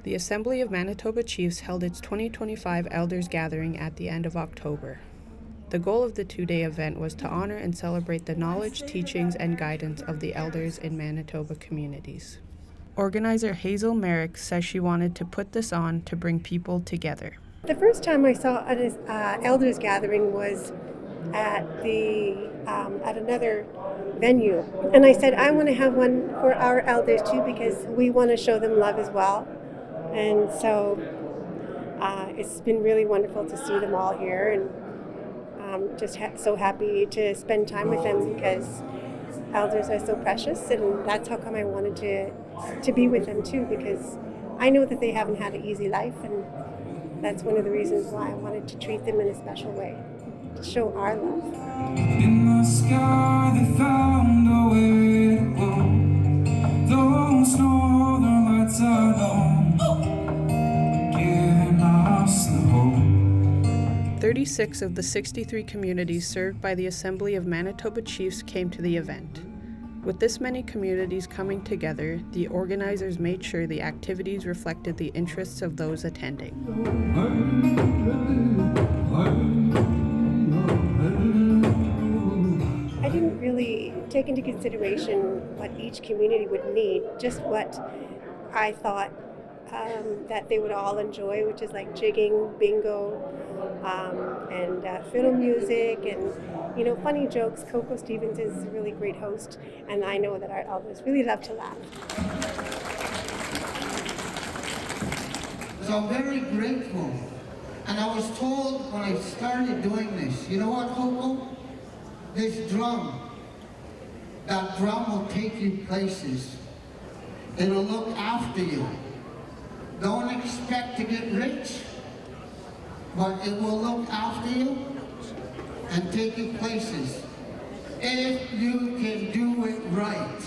The Assembly of Manitoba Chiefs held its 2025 Elders Gathering at the end of October. The goal of the two-day event was to honor and celebrate the knowledge, teachings, and guidance of the elders in Manitoba communities. Organizer Hazel Merrick says she wanted to put this on to bring people together. The first time I saw an elders gathering was at another venue, and I said I want to have one for our elders too because we want to show them love as well. And so it's been really wonderful to see them all here, and just so happy to spend time with them because elders are so precious, and that's how come I wanted to be with them too, because I know that they haven't had an easy life, and that's one of the reasons why I wanted to treat them in a special way, to show our love. In the sky they found a way to go. Those northern lights alone, giving us the hope. 36 of the 63 communities served by the Assembly of Manitoba Chiefs came to the event. With this many communities coming together, the organizers made sure the activities reflected the interests of those attending. I didn't really take into consideration what each community would need, just what I thought that they would all enjoy, which is like jigging, bingo, and fiddle music, and funny jokes. Coco Stevens is a really great host, and I know that our elders really love to laugh. So I'm very grateful, and I was told when I started doing this, you know what, Coco? This drum, that drum will take you places. It'll look after you. Don't expect to get rich, but it will look after you and take you places if you can do it right.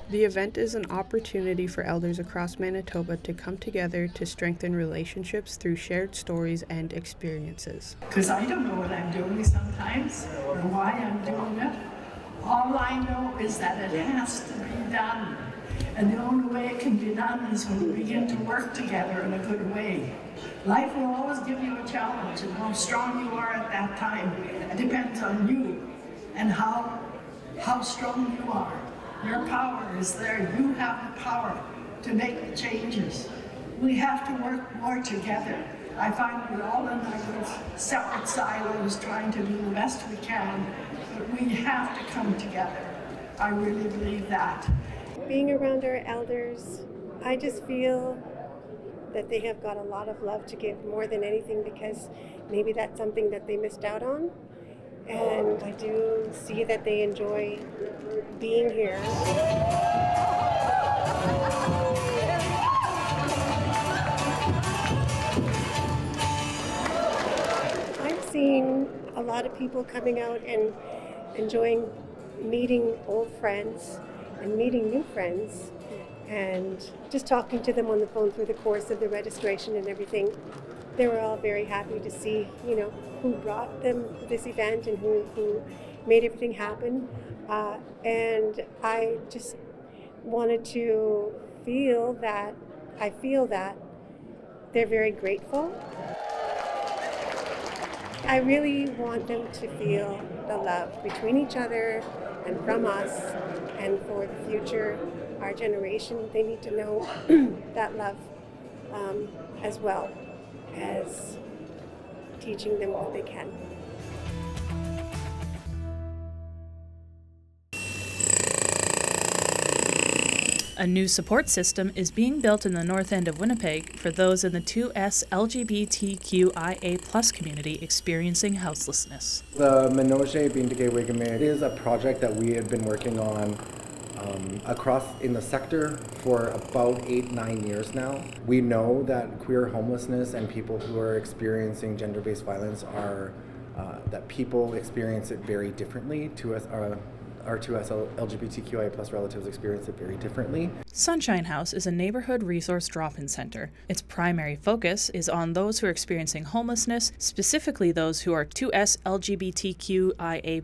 The event is an opportunity for elders across Manitoba to come together to strengthen relationships through shared stories and experiences. Because I don't know what I'm doing sometimes or why I'm doing it. All I know is that it has to be done. And the only way it can be done is when we begin to work together in a good way. Life will always give you a challenge, and how strong you are at that time, it depends on you and how strong you are. Your power is there. You have the power to make the changes. We have to work more together. I find we're all in our little separate silos trying to do the best we can, but we have to come together. I really believe that. Being around our elders, I just feel that they have got a lot of love to give more than anything, because maybe that's something that they missed out on. And I do see that they enjoy being here. I've seen a lot of people coming out and enjoying meeting old friends and meeting new friends, and just talking to them on the phone through the course of the registration and everything. They were all very happy to see, who brought them this event and who made everything happen. And I just wanted to feel that they're very grateful. I really want them to feel the love between each other and from us, and for the future, our generation, they need to know that love as well as teaching them what they can. A new support system is being built in the north end of Winnipeg for those in the 2S LGBTQIA+ community experiencing houselessness. The Menage Bindage Wigamig is a project that we have been working on across in the sector for about 8-9 years now. We know that queer homelessness and people who are experiencing gender-based violence are that people experience it very differently to us. our two LGBTQIA plus relatives experience it very differently. Sunshine House is a neighborhood resource drop-in center. Its primary focus is on those who are experiencing homelessness, specifically those who are 2S LGBTQIA+,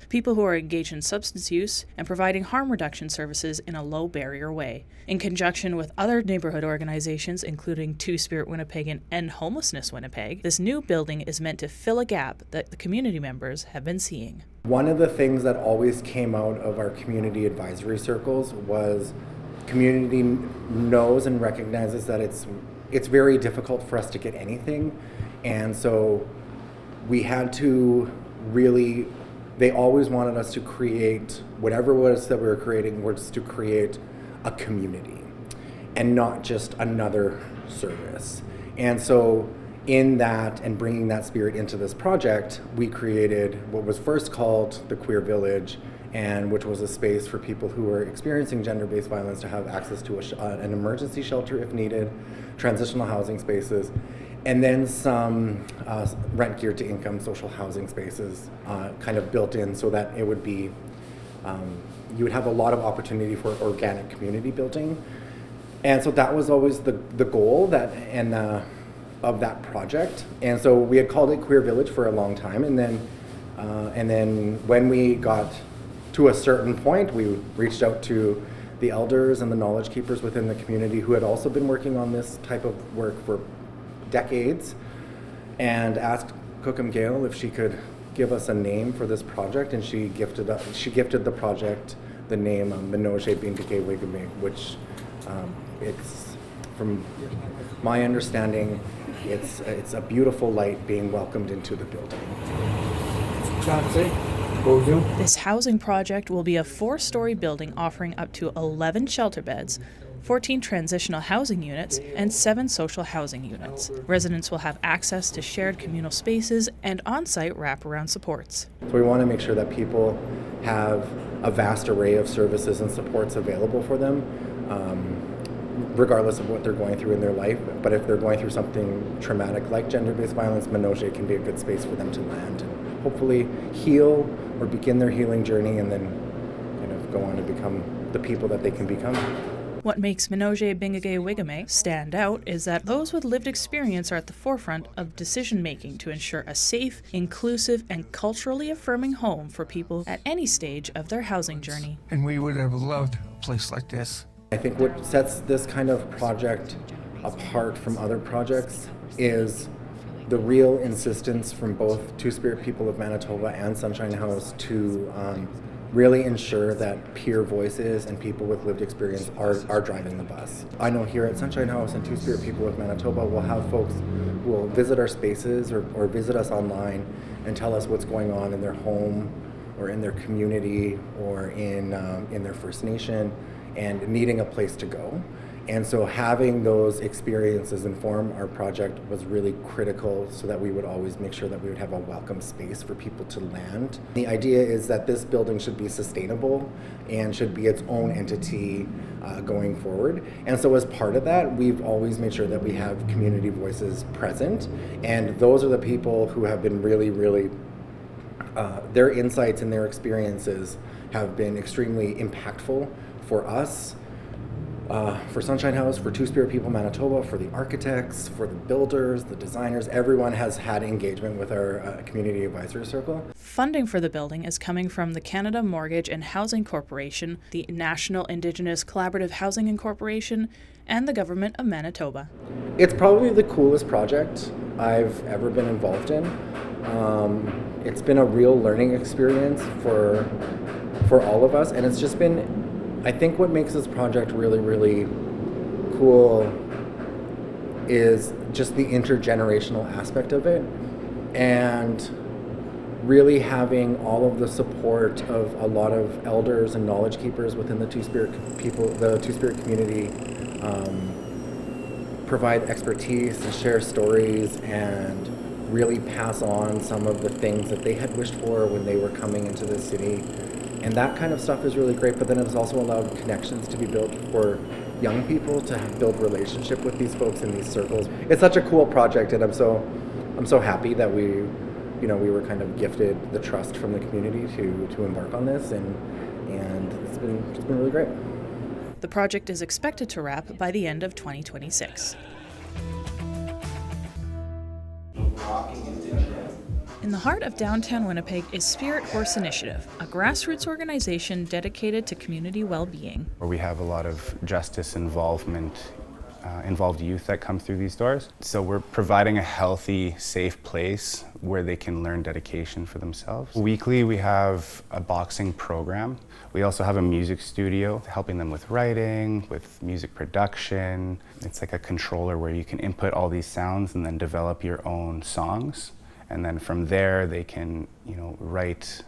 people who are engaged in substance use, and providing harm reduction services in a low-barrier way. In conjunction with other neighborhood organizations, including Two-Spirit Winnipeg and End Homelessness Winnipeg, this new building is meant to fill a gap that the community members have been seeing. One of the things that always came out of our community advisory circles was community knows and recognizes that it's very difficult for us to get anything, and so we had to really, they always wanted us to create whatever it was that we were creating, was to create a community and not just another service. And so in that and bringing that spirit into this project, we created what was first called the Queer Village, and which was a space for people who were experiencing gender-based violence to have access to an emergency shelter if needed, transitional housing spaces, and then some rent geared to income social housing spaces kind of built in so that it would be, you would have a lot of opportunity for organic community building. And so that was always the goal of that project. And so we had called it Queer Village for a long time, and then when we got to a certain point, we reached out to the elders and the knowledge keepers within the community who had also been working on this type of work for decades, and asked Cookham Gale if she could give us a name for this project, and she gifted the project the name Manitoba Assembly of Chiefs, which it's, from my understanding, it's a beautiful light being welcomed into the building. This housing project will be a 4-story building offering up to 11 shelter beds, 14 transitional housing units, and 7 social housing units. Residents will have access to shared communal spaces and on-site wraparound supports. So we want to make sure that people have a vast array of services and supports available for them, regardless of what they're going through in their life. But if they're going through something traumatic like gender-based violence, Manitoba can be a good space for them to land and hopefully heal or begin their healing journey, and then kind of go on to become the people that they can become. What makes Manitoba Assembly stand out is that those with lived experience are at the forefront of decision-making to ensure a safe, inclusive, and culturally affirming home for people at any stage of their housing journey. And we would have loved a place like this. I think what sets this kind of project apart from other projects is the real insistence from both Two-Spirit people of Manitoba and Sunshine House to really ensure that peer voices and people with lived experience are driving the bus. I know here at Sunshine House and Two-Spirit people of Manitoba will have folks who will visit our spaces or visit us online and tell us what's going on in their home or in their community or in their First Nation and needing a place to go. And so having those experiences inform our project was really critical so that we would always make sure that we would have a welcome space for people to land. The idea is that this building should be sustainable and should be its own entity going forward. And so as part of that, we've always made sure that we have community voices present. And those are the people who have been really, really, their insights and their experiences have been extremely impactful for us, for Sunshine House, for Two-Spirit people Manitoba, for the architects, for the builders, the designers. Everyone has had engagement with our community advisory circle. Funding for the building is coming from the Canada Mortgage and Housing Corporation, the National Indigenous Collaborative Housing Incorporation, and the Government of Manitoba. It's probably the coolest project I've ever been involved in. It's been a real learning experience for all of us, and it's just been, I think what makes this project really, really cool is just the intergenerational aspect of it, and really having all of the support of a lot of elders and knowledge keepers within the Two-Spirit people, the Two-Spirit community, provide expertise and share stories and really pass on some of the things that they had wished for when they were coming into the city. And that kind of stuff is really great, but then it has also allowed connections to be built for young people to build relationship with these folks in these circles. It's such a cool project, and I'm so happy that we you know, we were kind of gifted the trust from the community to embark on this, and it's been really great. The project is expected to wrap by the end of 2026. In the heart of downtown Winnipeg is Spirit Horse Initiative, a grassroots organization dedicated to community well-being. Where we have a lot of justice involvement, involved youth that come through these doors. So we're providing a healthy, safe place where they can learn dedication for themselves. Weekly we have a boxing program. We also have a music studio, helping them with writing, with music production. It's like a controller where you can input all these sounds and then develop your own songs. And then from there, they can, write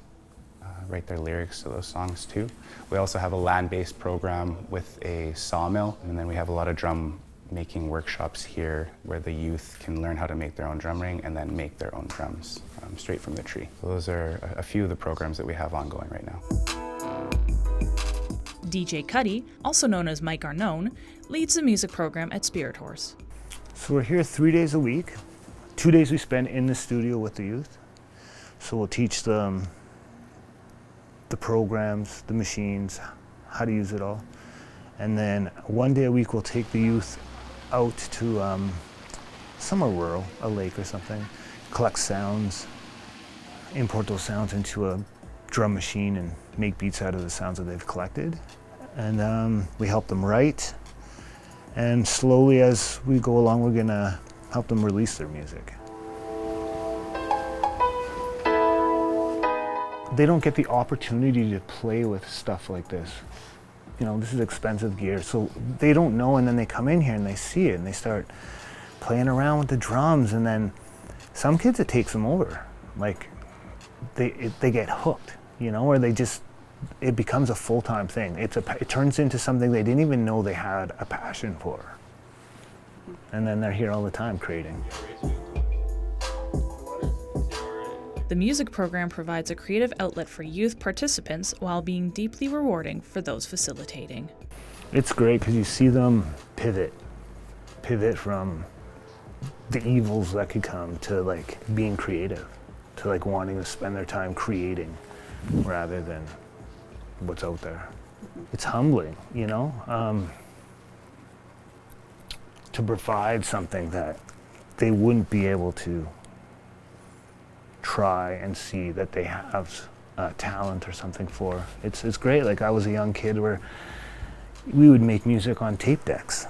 their lyrics to those songs too. We also have a land-based program with a sawmill, and then we have a lot of drum making workshops here where the youth can learn how to make their own drum ring and then make their own drums straight from the tree. So those are a few of the programs that we have ongoing right now. DJ Cuddy, also known as Mike Arnone, leads the music program at Spirit Horse. So we're here 3 days a week. 2 days we spend in the studio with the youth. So we'll teach them the programs, the machines, how to use it all. And then 1 day a week we'll take the youth out to somewhere rural, a lake or something, collect sounds, import those sounds into a drum machine and make beats out of the sounds that they've collected. And we help them write. And slowly as we go along, we're gonna help them release their music. They don't get the opportunity to play with stuff like this. This is expensive gear, so they don't know, and then they come in here and they see it and they start playing around with the drums, and then some kids it takes them over. Like they get hooked, or it becomes a full-time thing. It turns into something they didn't even know they had a passion for. And then they're here all the time creating. The music program provides a creative outlet for youth participants while being deeply rewarding for those facilitating. It's great because you see them pivot from the evils that could come to being creative, to wanting to spend their time creating rather than what's out there. It's humbling, to provide something that they wouldn't be able to try and see that they have talent or something for. It's great. I was a young kid where we would make music on tape decks.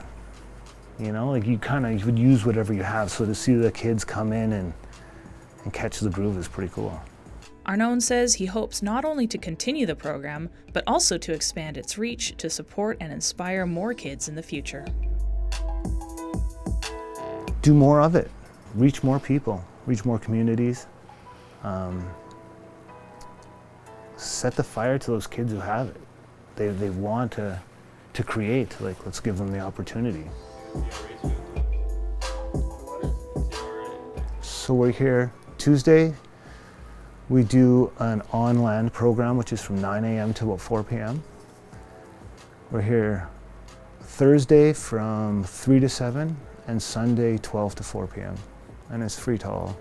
You would use whatever you have. So to see the kids come in and catch the groove is pretty cool. Arnone says he hopes not only to continue the program, but also to expand its reach to support and inspire more kids in the future. Do more of it. Reach more people. Reach more communities. Set the fire to those kids who have it. They want to create. Let's give them the opportunity. So we're here Tuesday. We do an on-land program, which is from 9 a.m. to about 4 p.m. We're here Thursday from 3 to 7 and Sunday 12 to 4 p.m. And it's free to all.